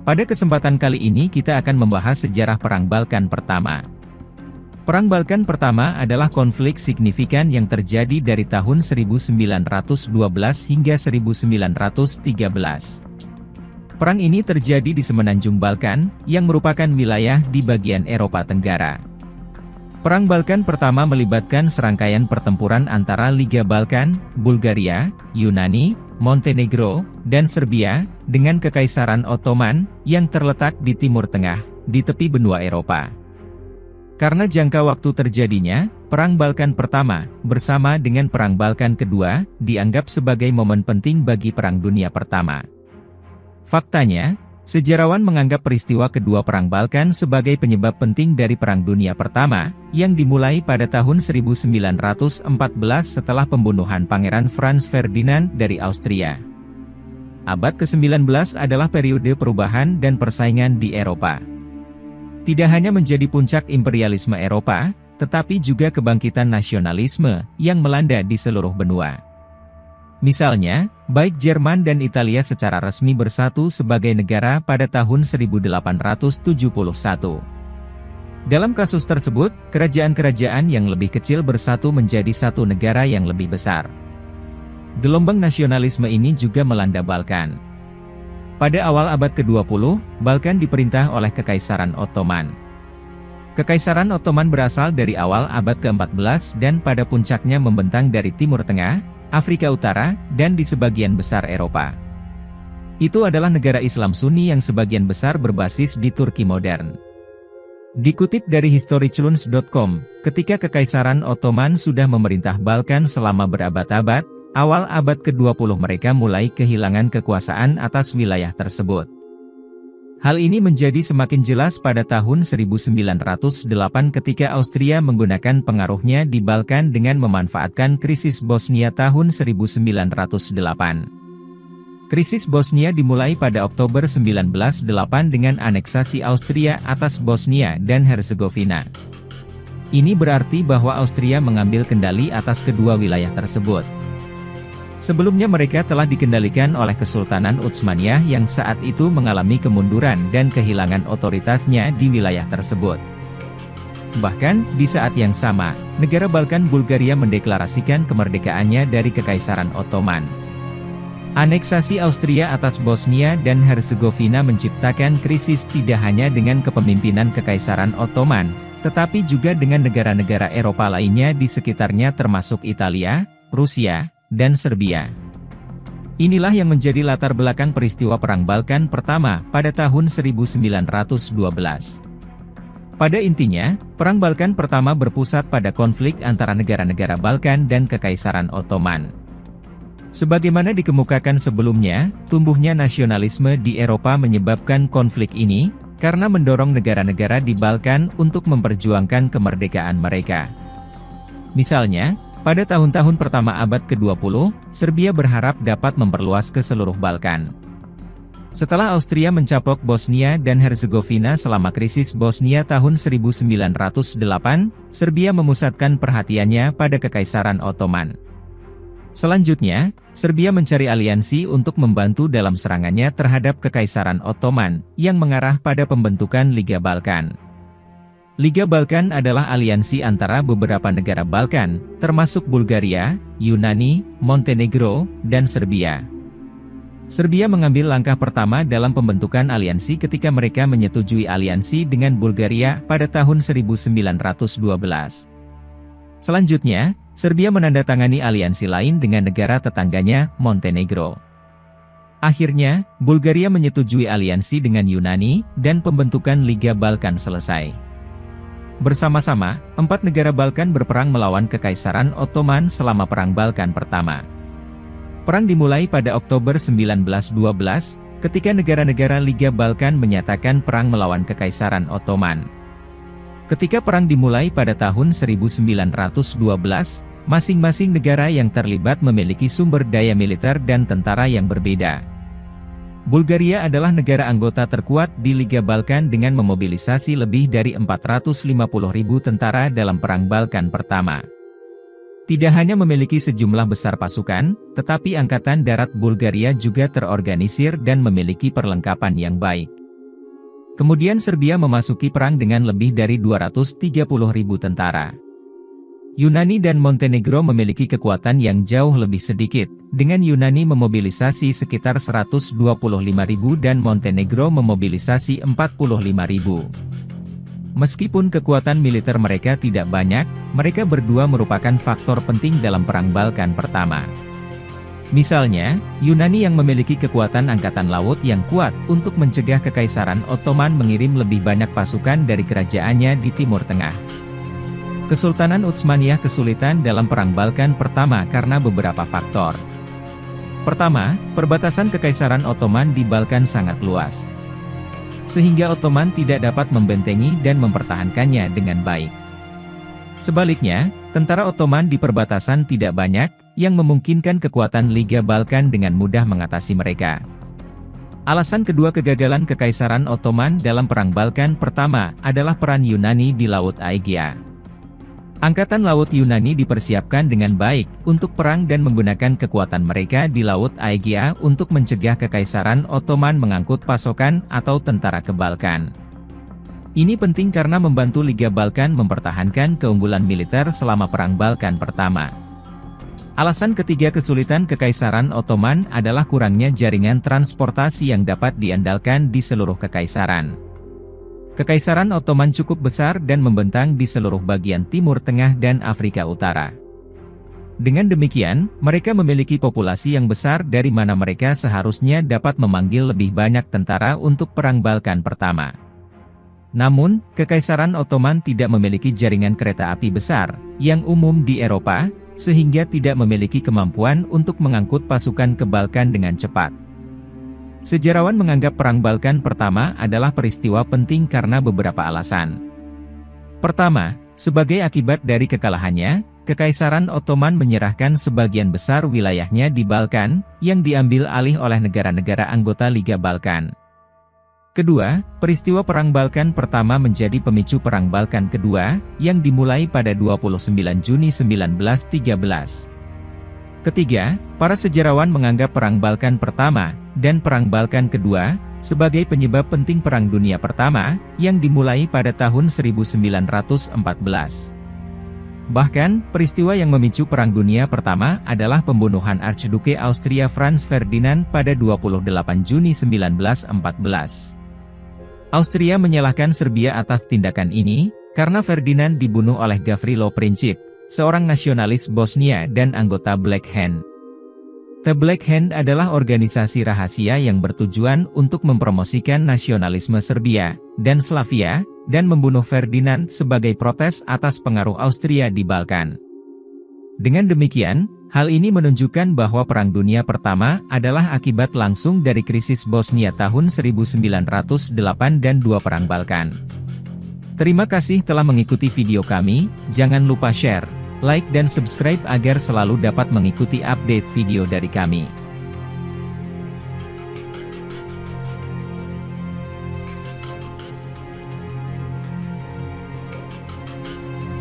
Pada kesempatan kali ini kita akan membahas sejarah Perang Balkan Pertama. Perang Balkan Pertama adalah konflik signifikan yang terjadi dari tahun 1912 hingga 1913. Perang ini terjadi di semenanjung Balkan, yang merupakan wilayah di bagian Eropa Tenggara. Perang Balkan Pertama melibatkan serangkaian pertempuran antara Liga Balkan, Bulgaria, Yunani, Montenegro, dan Serbia, dengan Kekaisaran Ottoman, yang terletak di Timur Tengah, di tepi benua Eropa. Karena jangka waktu terjadinya, Perang Balkan Pertama, bersama dengan Perang Balkan Kedua, dianggap sebagai momen penting bagi Perang Dunia Pertama. Faktanya, sejarawan menganggap peristiwa kedua Perang Balkan sebagai penyebab penting dari Perang Dunia Pertama, yang dimulai pada tahun 1914 setelah pembunuhan Pangeran Franz Ferdinand dari Austria. Abad ke-19 adalah periode perubahan dan persaingan di Eropa. Tidak hanya menjadi puncak imperialisme Eropa, tetapi juga kebangkitan nasionalisme yang melanda di seluruh benua. Misalnya, baik Jerman dan Italia secara resmi bersatu sebagai negara pada tahun 1871. Dalam kasus tersebut, kerajaan-kerajaan yang lebih kecil bersatu menjadi satu negara yang lebih besar. Gelombang nasionalisme ini juga melanda Balkan. Pada awal abad ke-20, Balkan diperintah oleh Kekaisaran Ottoman. Kekaisaran Ottoman berasal dari awal abad ke-14 dan pada puncaknya membentang dari Timur Tengah, Afrika Utara, dan di sebagian besar Eropa. Itu adalah negara Islam Sunni yang sebagian besar berbasis di Turki modern. Dikutip dari historychallenge.com, ketika Kekaisaran Ottoman sudah memerintah Balkan selama berabad-abad, awal abad ke-20 mereka mulai kehilangan kekuasaan atas wilayah tersebut. Hal ini menjadi semakin jelas pada tahun 1908 ketika Austria menggunakan pengaruhnya di Balkan dengan memanfaatkan krisis Bosnia tahun 1908. Krisis Bosnia dimulai pada Oktober 1908 dengan aneksasi Austria atas Bosnia dan Herzegovina. Ini berarti bahwa Austria mengambil kendali atas kedua wilayah tersebut. Sebelumnya mereka telah dikendalikan oleh Kesultanan Utsmaniyah yang saat itu mengalami kemunduran dan kehilangan otoritasnya di wilayah tersebut. Bahkan, di saat yang sama, negara Balkan Bulgaria mendeklarasikan kemerdekaannya dari Kekaisaran Ottoman. Aneksasi Austria atas Bosnia dan Herzegovina menciptakan krisis tidak hanya dengan kepemimpinan Kekaisaran Ottoman, tetapi juga dengan negara-negara Eropa lainnya di sekitarnya termasuk Italia, Rusia, dan Serbia. Inilah yang menjadi latar belakang peristiwa Perang Balkan Pertama pada tahun 1912. Pada intinya, Perang Balkan Pertama berpusat pada konflik antara negara-negara Balkan dan Kekaisaran Ottoman. Sebagaimana dikemukakan sebelumnya, tumbuhnya nasionalisme di Eropa menyebabkan konflik ini, karena mendorong negara-negara di Balkan untuk memperjuangkan kemerdekaan mereka. Misalnya, pada tahun-tahun pertama abad ke-20, Serbia berharap dapat memperluas ke seluruh Balkan. Setelah Austria mencapok Bosnia dan Herzegovina selama krisis Bosnia tahun 1908, Serbia memusatkan perhatiannya pada Kekaisaran Ottoman. Selanjutnya, Serbia mencari aliansi untuk membantu dalam serangannya terhadap Kekaisaran Ottoman, yang mengarah pada pembentukan Liga Balkan. Liga Balkan adalah aliansi antara beberapa negara Balkan, termasuk Bulgaria, Yunani, Montenegro, dan Serbia. Serbia mengambil langkah pertama dalam pembentukan aliansi ketika mereka menyetujui aliansi dengan Bulgaria pada tahun 1912. Selanjutnya, Serbia menandatangani aliansi lain dengan negara tetangganya, Montenegro. Akhirnya, Bulgaria menyetujui aliansi dengan Yunani, dan pembentukan Liga Balkan selesai. Bersama-sama, 4 negara Balkan berperang melawan Kekaisaran Ottoman selama Perang Balkan Pertama. Perang dimulai pada Oktober 1912, ketika negara-negara Liga Balkan menyatakan perang melawan Kekaisaran Ottoman. Ketika perang dimulai pada tahun 1912, masing-masing negara yang terlibat memiliki sumber daya militer dan tentara yang berbeda. Bulgaria adalah negara anggota terkuat di Liga Balkan dengan memobilisasi lebih dari 450.000 tentara dalam Perang Balkan Pertama. Tidak hanya memiliki sejumlah besar pasukan, tetapi Angkatan Darat Bulgaria juga terorganisir dan memiliki perlengkapan yang baik. Kemudian Serbia memasuki perang dengan lebih dari 230.000 tentara. Yunani dan Montenegro memiliki kekuatan yang jauh lebih sedikit, dengan Yunani memobilisasi sekitar 125.000 dan Montenegro memobilisasi 45.000. Meskipun kekuatan militer mereka tidak banyak, mereka berdua merupakan faktor penting dalam Perang Balkan Pertama. Misalnya, Yunani yang memiliki kekuatan angkatan laut yang kuat untuk mencegah Kekaisaran Ottoman mengirim lebih banyak pasukan dari kerajaannya di Timur Tengah. Kesultanan Utsmaniyah kesulitan dalam Perang Balkan Pertama karena beberapa faktor. Pertama, perbatasan Kekaisaran Ottoman di Balkan sangat luas, sehingga Ottoman tidak dapat membentengi dan mempertahankannya dengan baik. Sebaliknya, tentara Ottoman di perbatasan tidak banyak, yang memungkinkan kekuatan Liga Balkan dengan mudah mengatasi mereka. Alasan kedua kegagalan Kekaisaran Ottoman dalam Perang Balkan Pertama adalah peran Yunani di Laut Aegea. Angkatan Laut Yunani dipersiapkan dengan baik untuk perang dan menggunakan kekuatan mereka di Laut Aegea untuk mencegah Kekaisaran Ottoman mengangkut pasokan atau tentara ke Balkan. Ini penting karena membantu Liga Balkan mempertahankan keunggulan militer selama Perang Balkan Pertama. Alasan ketiga kesulitan Kekaisaran Ottoman adalah kurangnya jaringan transportasi yang dapat diandalkan di seluruh kekaisaran. Kekaisaran Ottoman cukup besar dan membentang di seluruh bagian Timur Tengah dan Afrika Utara. Dengan demikian, mereka memiliki populasi yang besar dari mana mereka seharusnya dapat memanggil lebih banyak tentara untuk Perang Balkan Pertama. Namun, Kekaisaran Ottoman tidak memiliki jaringan kereta api besar, yang umum di Eropa, sehingga tidak memiliki kemampuan untuk mengangkut pasukan ke Balkan dengan cepat. Sejarawan menganggap Perang Balkan Pertama adalah peristiwa penting karena beberapa alasan. Pertama, sebagai akibat dari kekalahannya, Kekaisaran Ottoman menyerahkan sebagian besar wilayahnya di Balkan, yang diambil alih oleh negara-negara anggota Liga Balkan. Kedua, peristiwa Perang Balkan Pertama menjadi pemicu Perang Balkan Kedua, yang dimulai pada 29 Juni 1913. Ketiga, para sejarawan menganggap Perang Balkan Pertama dan Perang Balkan Kedua sebagai penyebab penting Perang Dunia Pertama yang dimulai pada tahun 1914. Bahkan, peristiwa yang memicu Perang Dunia Pertama adalah pembunuhan Archduke Austria Franz Ferdinand pada 28 Juni 1914. Austria menyalahkan Serbia atas tindakan ini, karena Ferdinand dibunuh oleh Gavrilo Princip, seorang nasionalis Bosnia dan anggota Black Hand. The Black Hand adalah organisasi rahasia yang bertujuan untuk mempromosikan nasionalisme Serbia dan Slavia, dan membunuh Ferdinand sebagai protes atas pengaruh Austria di Balkan. Dengan demikian, hal ini menunjukkan bahwa Perang Dunia Pertama adalah akibat langsung dari krisis Bosnia tahun 1908 dan dua Perang Balkan. Terima kasih telah mengikuti video kami, jangan lupa share, like dan subscribe agar selalu dapat mengikuti update video dari kami.